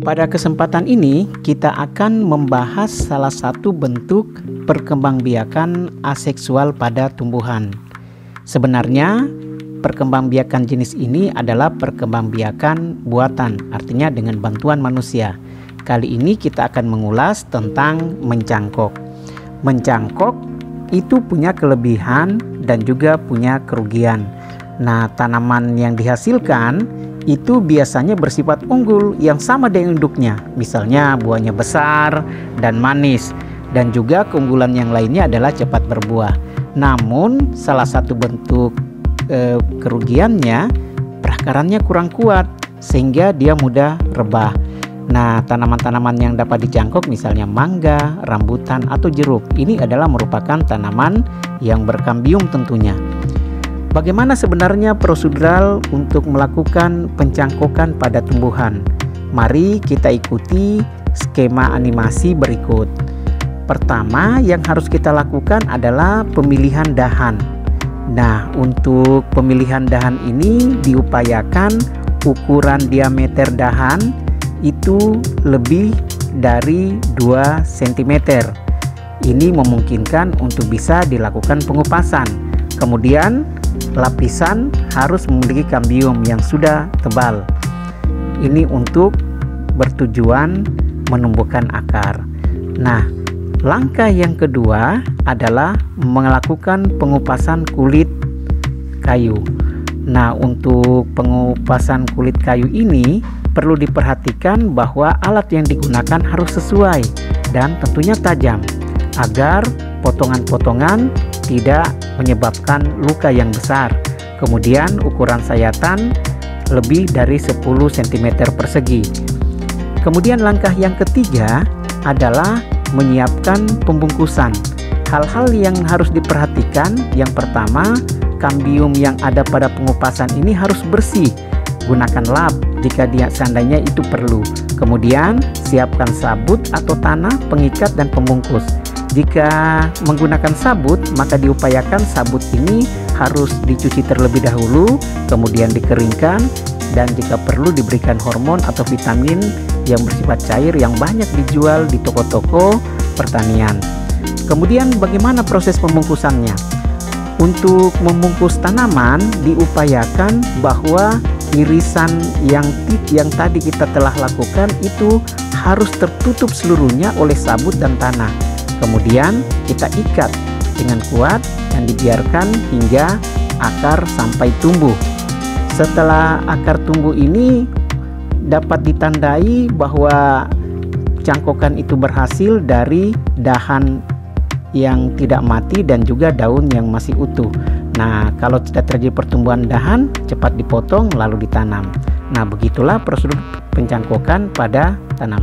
Pada kesempatan ini, kita akan membahas salah satu bentuk perkembangbiakan aseksual pada tumbuhan. Sebenarnya, perkembangbiakan jenis ini adalah perkembangbiakan buatan, artinya dengan bantuan manusia. Kali ini kita akan mengulas tentang mencangkok. Mencangkok itu punya kelebihan dan juga punya kerugian. Nah, tanaman yang dihasilkan itu biasanya bersifat unggul yang sama dengan induknya. Misalnya buahnya besar dan manis, dan juga keunggulan yang lainnya adalah cepat berbuah. Namun salah satu bentuk kerugiannya, perakarannya kurang kuat sehingga dia mudah rebah. Nah, tanaman-tanaman yang dapat dicangkok misalnya mangga, rambutan atau jeruk, ini adalah merupakan tanaman yang berkambium tentunya. Bagaimana sebenarnya prosedural untuk melakukan pencangkokan pada tumbuhan? Mari kita ikuti skema animasi berikut. Pertama yang harus kita lakukan adalah pemilihan dahan. Nah, untuk pemilihan dahan ini diupayakan ukuran diameter dahan itu lebih dari 2 cm. Ini memungkinkan untuk bisa dilakukan pengupasan. Kemudian lapisan harus memiliki kambium yang sudah tebal. Ini untuk bertujuan menumbuhkan akar. Nah, langkah yang kedua adalah melakukan pengupasan kulit kayu. Nah, untuk pengupasan kulit kayu ini perlu diperhatikan bahwa alat yang digunakan harus sesuai dan tentunya tajam agar potongan-potongan tidak menyebabkan luka yang besar. Kemudian ukuran sayatan lebih dari 10 cm persegi. Kemudian langkah yang ketiga adalah menyiapkan pembungkusan. Hal-hal yang harus diperhatikan, yang pertama, kambium yang ada pada pengupasan ini harus bersih. Gunakan lap jika seandainya itu perlu. Kemudian siapkan sabut atau tanah, pengikat dan pembungkus. Jika menggunakan sabut, maka diupayakan sabut ini harus dicuci terlebih dahulu, kemudian dikeringkan, dan jika perlu diberikan hormon atau vitamin yang bersifat cair yang banyak dijual di toko-toko pertanian. Kemudian bagaimana proses pembungkusannya? Untuk membungkus tanaman diupayakan bahwa irisan yang tadi kita telah lakukan itu harus tertutup seluruhnya oleh sabut dan tanah. Kemudian kita ikat dengan kuat dan dibiarkan hingga akar sampai tumbuh. Setelah akar tumbuh ini dapat ditandai bahwa cangkokan itu berhasil dari dahan yang tidak mati dan juga daun yang masih utuh. Nah, kalau tidak terjadi pertumbuhan dahan, cepat dipotong lalu ditanam. Nah, begitulah prosedur pencangkokan pada tanaman.